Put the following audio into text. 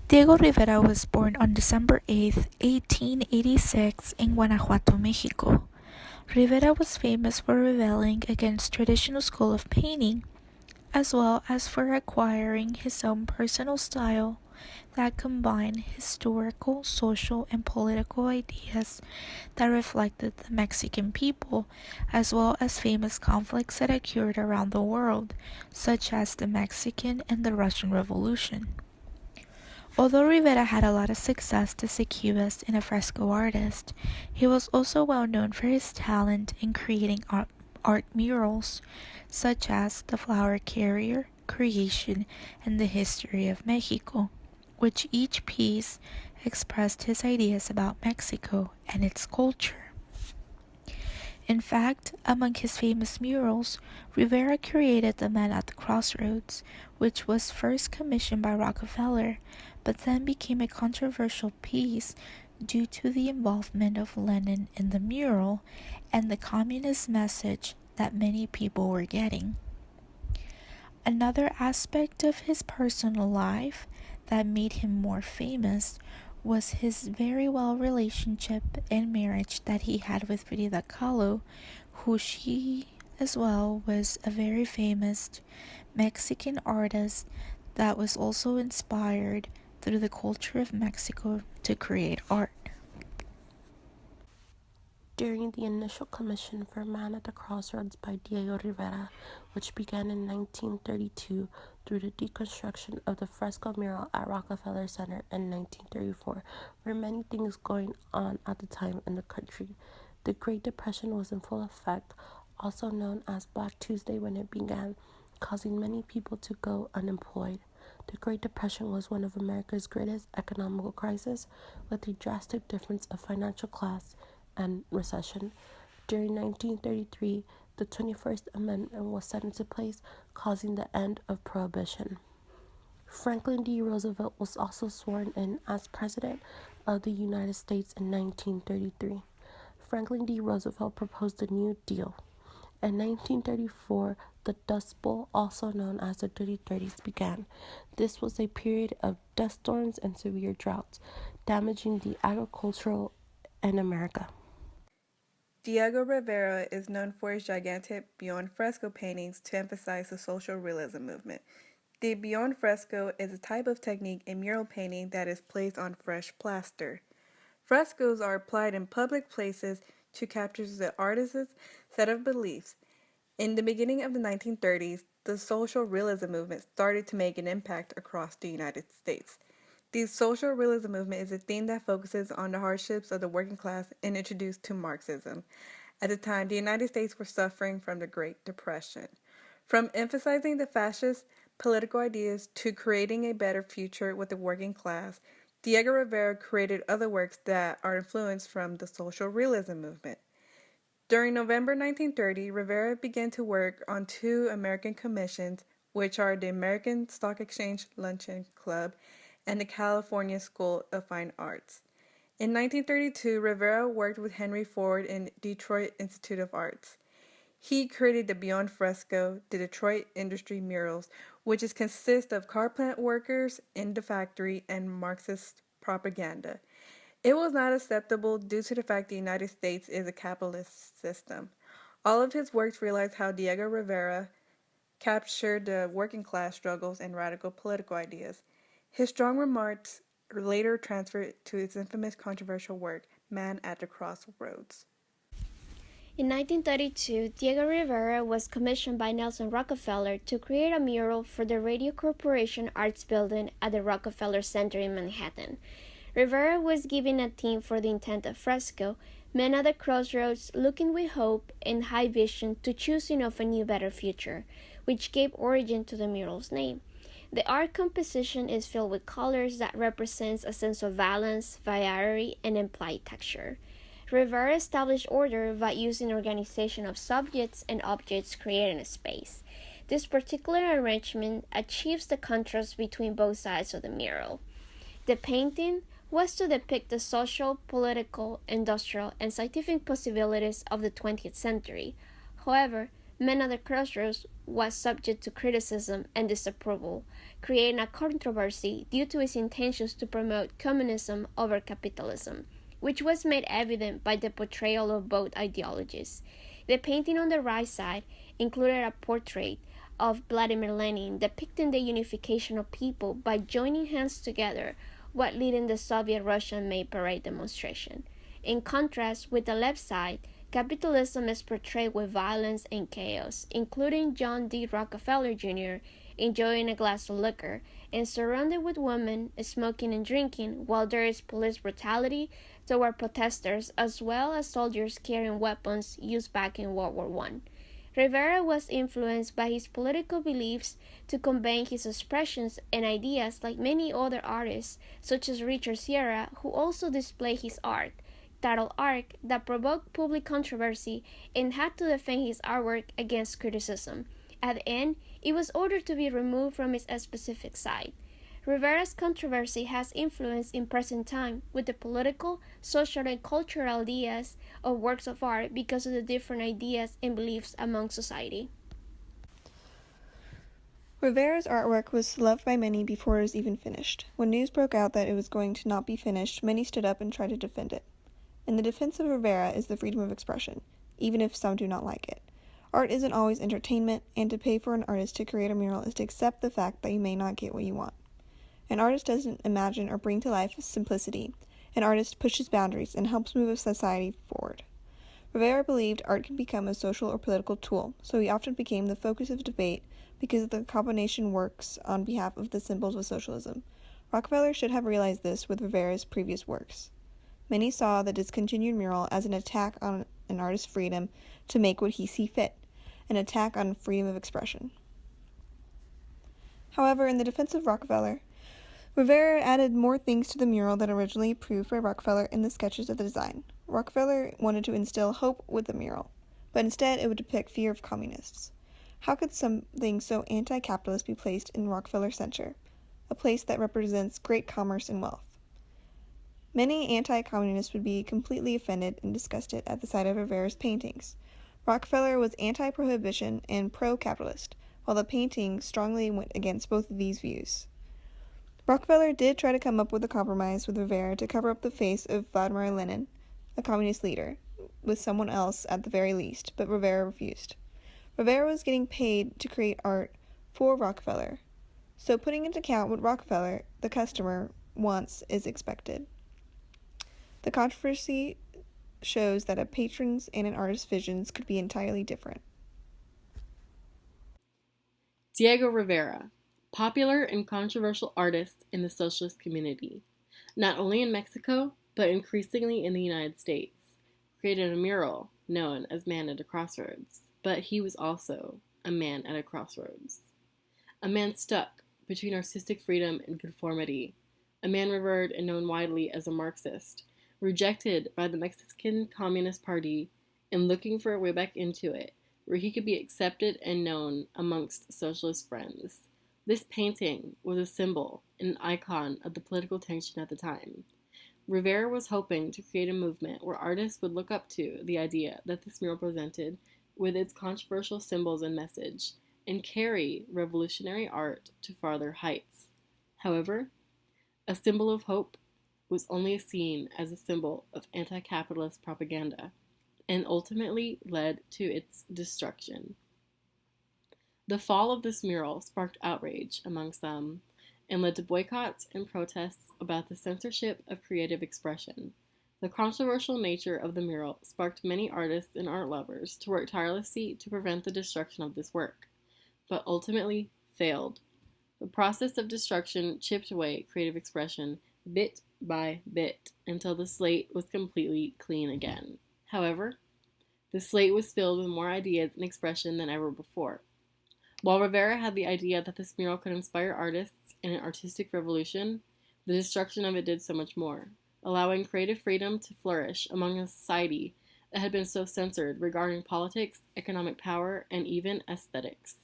Diego Rivera was born on December 8, 1886 in Guanajuato, Mexico. Rivera was famous for rebelling against traditional school of painting, as well as for acquiring his own personal style that combined historical, social, and political ideas that reflected the Mexican people, as well as famous conflicts that occurred around the world, such as the Mexican and the Russian Revolution. Although Rivera had a lot of success as a cubist and a fresco artist, he was also well known for his talent in creating art murals, such as The Flower Carrier, Creation, and The History of Mexico, which each piece expressed his ideas about Mexico and its culture. In fact, among his famous murals, Rivera created The Man at the Crossroads, which was first commissioned by Rockefeller, but then became a controversial piece due to the involvement of Lenin in the mural and the communist message that many people were getting. Another aspect of his personal life that made him more famous was his very well relationship and marriage that he had with Frida Kahlo, who she as well was a very famous Mexican artist that was also inspired through the culture of Mexico to create art. During the initial commission for Man at the Crossroads by Diego Rivera, which began in 1932 through the deconstruction of the fresco mural at Rockefeller Center in 1934, were many things going on at the time in the country. The Great Depression was in full effect, also known as Black Tuesday when it began, causing many people to go unemployed. The Great Depression was one of America's greatest economical crises, with a drastic difference of financial class and recession. During 1933, the 21st Amendment was set into place, causing the end of Prohibition. Franklin D. Roosevelt was also sworn in as President of the United States in 1933. Franklin D. Roosevelt proposed the New Deal. In 1934, the Dust Bowl, also known as the Dirty 30s, began. This was a period of dust storms and severe droughts, damaging the agricultural in America. Diego Rivera is known for his gigantic beyond fresco paintings to emphasize the social realism movement. The beyond fresco is a type of technique in mural painting that is placed on fresh plaster. Frescoes are applied in public places to capture the artist's set of beliefs. In the beginning of the 1930s, the social realism movement started to make an impact across the United States. The social realism movement is a theme that focuses on the hardships of the working class and introduced to Marxism. At the time, the United States were suffering from the Great Depression. From emphasizing the fascist political ideas to creating a better future with the working class, Diego Rivera created other works that are influenced from the social realism movement. During November 1930, Rivera began to work on two American commissions, which are the American Stock Exchange Luncheon Club and the California School of Fine Arts. In 1932, Rivera worked with Henry Ford in Detroit Institute of Arts. He created the Beyond Fresco, the Detroit Industry Murals, which consists of car plant workers in the factory and Marxist propaganda. It was not acceptable due to the fact the United States is a capitalist system. All of his works realize how Diego Rivera captured the working class struggles and radical political ideas. His strong remarks later transferred to his infamous controversial work, Man at the Crossroads. In 1932, Diego Rivera was commissioned by Nelson Rockefeller to create a mural for the Radio Corporation Arts Building at the Rockefeller Center in Manhattan. Rivera was given a theme for the intent of fresco, Men at the Crossroads, looking with hope and high vision to choosing of a new better future, which gave origin to the mural's name. The art composition is filled with colors that represents a sense of balance, variety, and implied texture. Rivera established order by using organization of subjects and objects creating a space. This particular arrangement achieves the contrast between both sides of the mural. The painting was to depict the social, political, industrial, and scientific possibilities of the 20th century. However, Men at the Crossroads was subject to criticism and disapproval, creating a controversy due to its intentions to promote communism over capitalism, which was made evident by the portrayal of both ideologies. The painting on the right side included a portrait of Vladimir Lenin depicting the unification of people by joining hands together while leading the Soviet Russian May Parade demonstration. In contrast, with the left side, capitalism is portrayed with violence and chaos, including John D. Rockefeller Jr. enjoying a glass of liquor and surrounded with women smoking and drinking, while there is police brutality toward protesters as well as soldiers carrying weapons used back in World War I. Rivera was influenced by his political beliefs to convey his expressions and ideas like many other artists, such as Richard Sierra, who also displayed his art, titled Arc, that provoked public controversy and had to defend his artwork against criticism. At the end, it was ordered to be removed from its specific site. Rivera's controversy has influence in present time with the political, social, and cultural ideas of works of art because of the different ideas and beliefs among society. Rivera's artwork was loved by many before it was even finished. When news broke out that it was going to not be finished, many stood up and tried to defend it. And the defense of Rivera is the freedom of expression, even if some do not like it. Art isn't always entertainment, and to pay for an artist to create a mural is to accept the fact that you may not get what you want. An artist doesn't imagine or bring to life simplicity. An artist pushes boundaries and helps move a society forward. Rivera believed art could become a social or political tool, so he often became the focus of debate because of the combination works on behalf of the symbols of socialism. Rockefeller should have realized this with Rivera's previous works. Many saw the discontinued mural as an attack on an artist's freedom to make what he see fit, an attack on freedom of expression. However, in the defense of Rockefeller, Rivera added more things to the mural than originally approved by Rockefeller in the sketches of the design. Rockefeller wanted to instill hope with the mural, but instead it would depict fear of communists. How could something so anti-capitalist be placed in Rockefeller Center, a place that represents great commerce and wealth? Many anti-communists would be completely offended and disgusted at the sight of Rivera's paintings. Rockefeller was anti-prohibition and pro-capitalist, while the painting strongly went against both of these views. Rockefeller did try to come up with a compromise with Rivera to cover up the face of Vladimir Lenin, a communist leader, with someone else at the very least, but Rivera refused. Rivera was getting paid to create art for Rockefeller, so putting into account what Rockefeller, the customer, wants is expected. The controversy shows that a patron's and an artist's visions could be entirely different. Diego Rivera, popular and controversial artist in the socialist community, not only in Mexico, but increasingly in the United States, created a mural known as Man at a Crossroads, but he was also a man at a crossroads. A man stuck between artistic freedom and conformity, a man revered and known widely as a Marxist, rejected by the Mexican Communist Party and looking for a way back into it, where he could be accepted and known amongst socialist friends. This painting was a symbol and an icon of the political tension at the time. Rivera was hoping to create a movement where artists would look up to the idea that this mural presented with its controversial symbols and message, and carry revolutionary art to farther heights. However, a symbol of hope was only seen as a symbol of anti-capitalist propaganda, and ultimately led to its destruction. The fall of this mural sparked outrage among some, and led to boycotts and protests about the censorship of creative expression. The controversial nature of the mural sparked many artists and art lovers to work tirelessly to prevent the destruction of this work, but ultimately failed. The process of destruction chipped away creative expression bit by bit until the slate was completely clean again. However, the slate was filled with more ideas and expression than ever before. While Rivera had the idea that this mural could inspire artists in an artistic revolution, the destruction of it did so much more, allowing creative freedom to flourish among a society that had been so censored regarding politics, economic power, and even aesthetics.